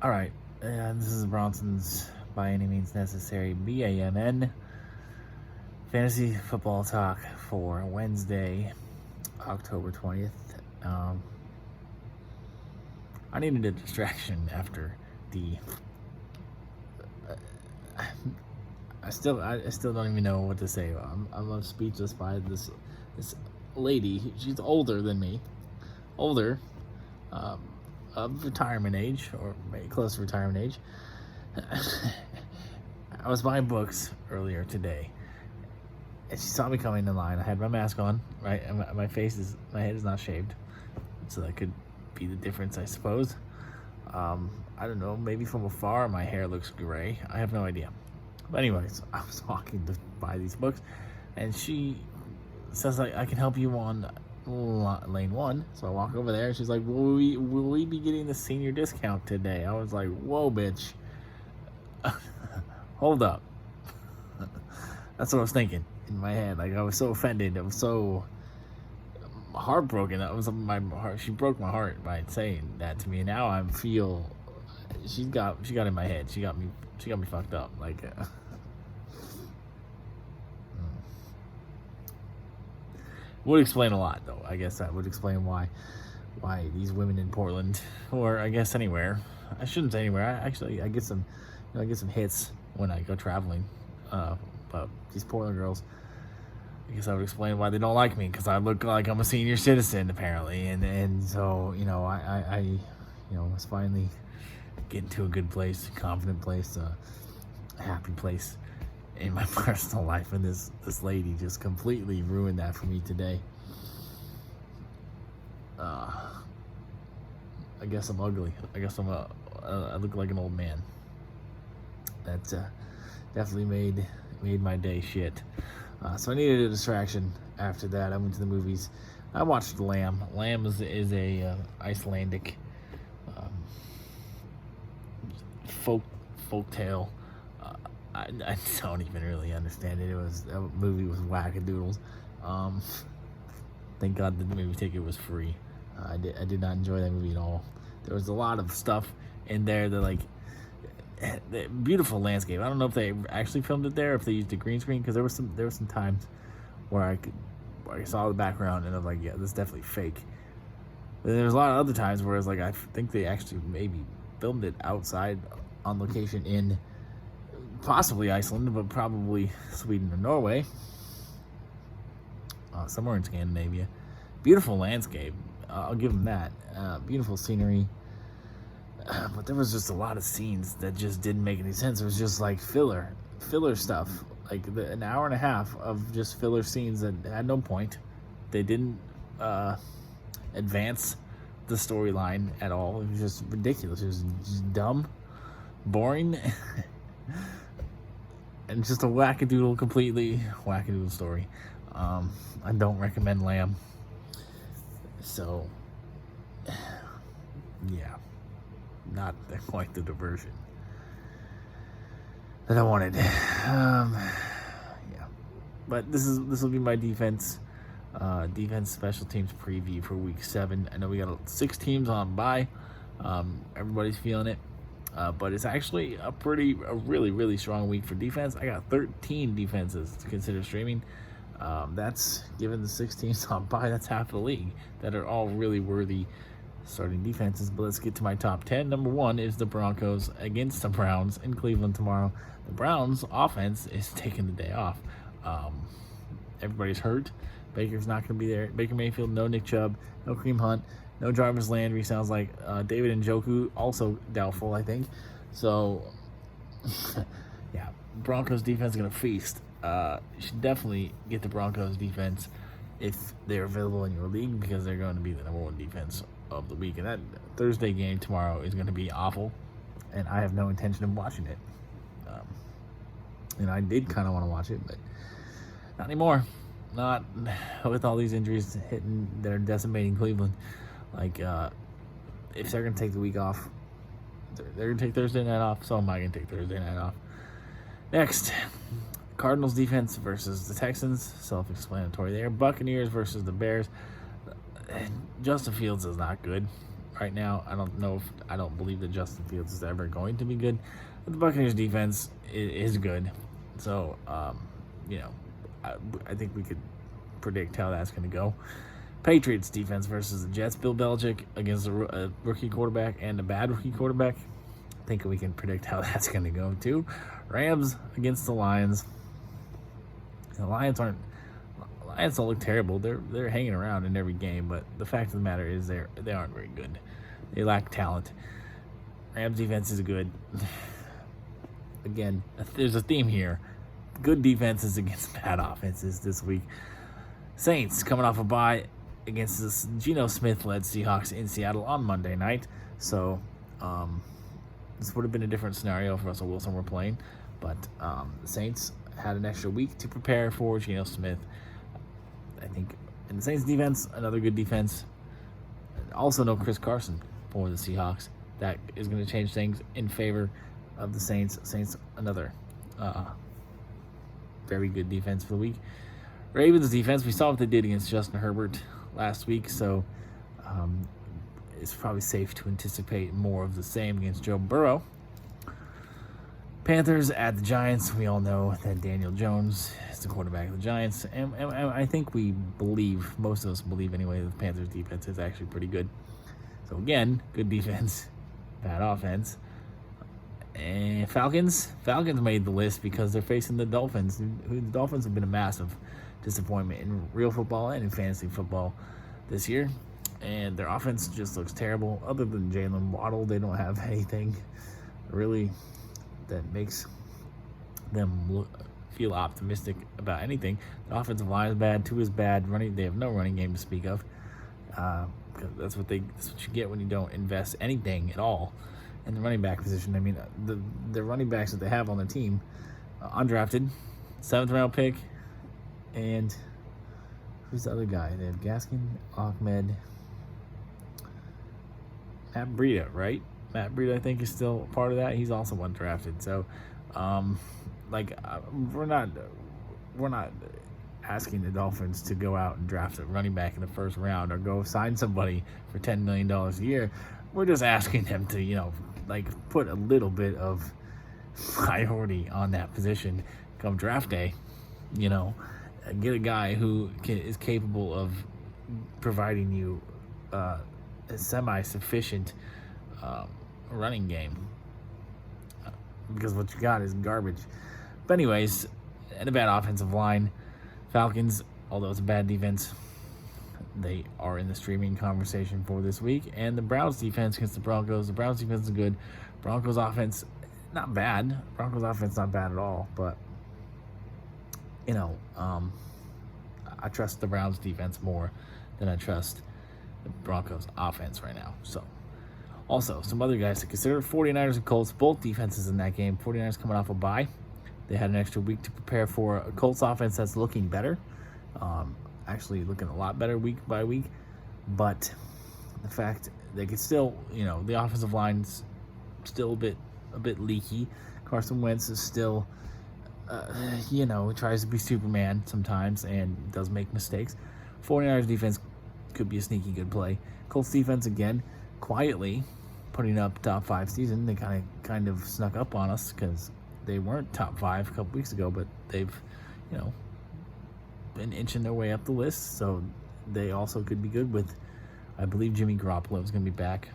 All right, this is Bronson's By Any Means Necessary BAMN Fantasy Football Talk for Wednesday, October 20th. I needed a distraction after the. I still don't even know what to say. I'm speechless by this lady. She's older than me, older. Of retirement age, or close to retirement age. I was buying books earlier today, and she saw me coming in line. I had my mask on, right, and my head is not shaved, so that could be the difference, I suppose. I don't know, maybe from afar my hair looks gray. I have no idea. But anyways, I was walking to buy these books, and she says, I can help you on lane 1. So I walk over there, and she's like, will we be getting the senior discount today? I was like, whoa, bitch. Hold up. That's what I was thinking in my head. Like, I was so offended. I was so heartbroken. My heart. She broke my heart by saying that to me. And now I feel she got in my head. She got me fucked up. Like, would explain a lot, though. I guess that would explain why these women in Portland, or I guess anywhere. I shouldn't say anywhere. I get some hits when I go traveling. But these Portland girls, I guess I would explain why they don't like me, because I look like I'm a senior citizen apparently, and so I was finally getting to a good place, a confident place, a happy place in my personal life, and this lady just completely ruined that for me today. I guess I'm ugly. I guess I look like an old man. That definitely made my day shit. So I needed a distraction after that. I went to the movies. I watched Lamb. Lamb is a Icelandic folk tale. I don't even really understand it. That movie was wackadoodles. Thank God the movie ticket was free. I did not enjoy that movie at all. There was a lot of stuff in there that, the beautiful landscape. I don't know if they actually filmed it there, or if they used a green screen, because there were some times where I saw the background and I was like, yeah, this is definitely fake. But there was a lot of other times where it's like, I think they actually maybe filmed it outside on location in possibly Iceland, but probably Sweden or Norway, somewhere in Scandinavia. Beautiful landscape, I'll give them that. Beautiful scenery, but there was just a lot of scenes that just didn't make any sense. It was just like filler stuff, like an hour and a half of just filler scenes that had no point. They didn't advance the storyline at all. It was just ridiculous. It was just dumb, boring. And just a completely wackadoodle story. I don't recommend Lamb. So, yeah, not quite the diversion that I wanted. Yeah, but this will be my defense special teams preview for week 7. I know we got 6 teams on bye. Everybody's feeling it. But it's actually a really, really strong week for defense. I got 13 defenses to consider streaming. That's, given the 6 teams on bye, that's half the league that are all really worthy starting defenses. But let's get to my top 10. Number 1 is the Broncos against the Browns in Cleveland tomorrow. The Browns offense is taking the day off. Everybody's hurt. Baker's not going to be there. Baker Mayfield, no Nick Chubb, no Kareem Hunt, no Jarvis Landry. Sounds like David Njoku, also doubtful, I think. So, yeah, Broncos defense is going to feast. You should definitely get the Broncos defense if they're available in your league, because they're going to be the number 1 defense of the week. And that Thursday game tomorrow is going to be awful, and I have no intention of watching it. I did kind of want to watch it, but not anymore. Not with all these injuries hitting, they're decimating Cleveland. Like, if they're going to take the week off, they're going to take Thursday night off, so am I going to take Thursday night off. Next, Cardinals defense versus the Texans. Self-explanatory there. Buccaneers versus the Bears. Justin Fields is not good. right now. I don't believe that Justin Fields is ever going to be good. But the Buccaneers defense is good. So, I think we could predict how that's going to go. Patriots defense versus the Jets. Bill Belichick against a rookie quarterback and a bad rookie quarterback. I think we can predict how that's going to go too. Rams against the Lions. The Lions don't look terrible. They're hanging around in every game, but the fact of the matter is they aren't very good. They lack talent. Rams defense is good. Again, there's a theme here. Good defenses against bad offenses this week. Saints coming off a bye against this Geno Smith-led Seahawks in Seattle on Monday night. So this would have been a different scenario if Russell Wilson were playing. But the Saints had an extra week to prepare for Geno Smith. I think in the Saints defense, another good defense. Also no Chris Carson for the Seahawks. That is going to change things in favor of the Saints. Saints, another very good defense for the week. Ravens defense, we saw what they did against Justin Herbert last week, so it's probably safe to anticipate more of the same against Joe Burrow. Panthers at the Giants. We all know that Daniel Jones is the quarterback of the Giants, and I think most of us believe anyway, that the Panthers defense is actually pretty good. So again, good defense, bad offense. And Falcons made the list because they're facing the Dolphins. The Dolphins have been a massive disappointment in real football and in fantasy football this year, and their offense just looks terrible. Other than Jalen Waddle, they don't have anything really that makes them feel optimistic about anything. The offensive line is bad. Tua is bad. They have no running game to speak of. That's what you get when you don't invest anything at all in the running back position. I mean, the running backs that they have on the team, undrafted, 7th round pick, and who's the other guy? They have Gaskin, Ahmed, Matt Breida, right? Matt Breida, I think, is still part of that. He's also undrafted. So, we're not asking the Dolphins to go out and draft a running back in the first round or go sign somebody for $10 million a year. We're just asking them to, put a little bit of priority on that position come draft day. Get a guy who is capable of providing you a semi-sufficient running game, because what you got is garbage. But anyways, and a bad offensive line. Falcons, although it's a bad defense, they are in the streaming conversation for this week. And the Browns defense against the Broncos. The Browns defense is good. Broncos offense, not bad. Broncos offense, not bad at all. But, I trust the Browns defense more than I trust the Broncos offense right now. So, also, some other guys to consider. 49ers and Colts, both defenses in that game. 49ers coming off a bye. They had an extra week to prepare for a Colts offense that's looking better. Actually looking a lot better week by week. But the fact they could still, the offensive line's still a bit leaky. Carson Wentz is still, he tries to be Superman sometimes and does make mistakes. 49ers defense could be a sneaky good play. Colts defense, again, quietly putting up top 5 season. They kind of snuck up on us because they weren't top 5 a couple weeks ago, but they've, been inching their way up the list. So they also could be good with, I believe Jimmy Garoppolo is going to be back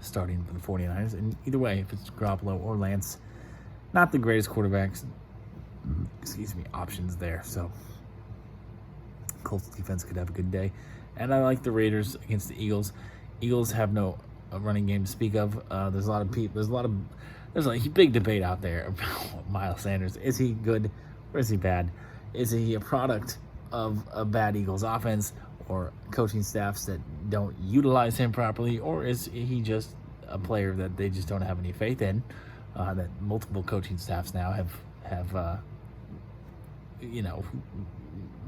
starting for the 49ers. And either way, if it's Garoppolo or Lance, not the greatest quarterbacks, options there. So Colts defense could have a good day. And I like the Raiders against the Eagles. Eagles have no running game to speak of. There's a big debate out there about Miles Sanders. Is he good or is he bad? Is he a product of a bad Eagles offense or coaching staffs that don't utilize him properly, or is he just a player that they just don't have any faith in? That multiple coaching staffs now have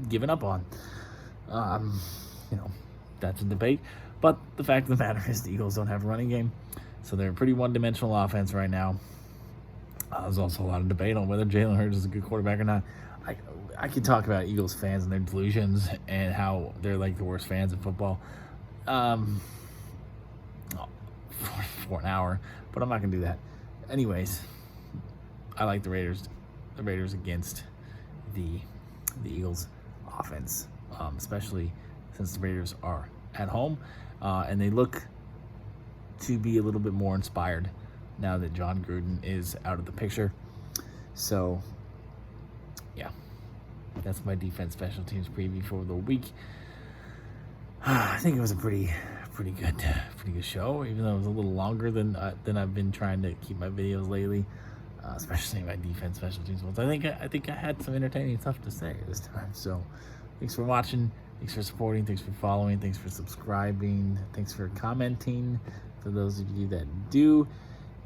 given up on. That's a debate. But the fact of the matter is the Eagles don't have a running game, so they're a pretty one-dimensional offense right now. There's also a lot of debate on whether Jalen Hurts is a good quarterback or not. I could talk about Eagles fans and their delusions and how they're like the worst fans in football. for an hour, but I'm not gonna do that. Anyways, I like the Raiders. The Raiders against the Eagles offense, especially since the Raiders are at home, and they look to be a little bit more inspired now that John Gruden is out of the picture. So, yeah, that's my defense special teams preview for the week. I think it was a pretty good show, even though it was a little longer than I've been trying to keep my videos lately, especially my defense special teams ones. I think I had some entertaining stuff to say this time. So, thanks for watching, thanks for supporting, thanks for following, thanks for subscribing, thanks for commenting. For those of you that do,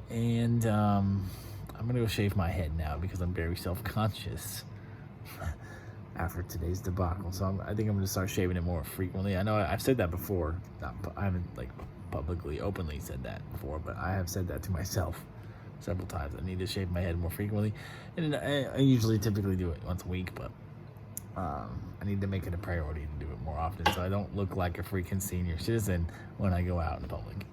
and I'm gonna go shave my head now because I'm very self-conscious after today's debacle. So I think I'm gonna start shaving it more frequently. I know I've said that before. I haven't like publicly, openly said that before, but I have said that to myself several times. I need to shave my head more frequently, and I typically do it once a week, but I need to make it a priority to do it more often so I don't look like a freaking senior citizen when I go out in public.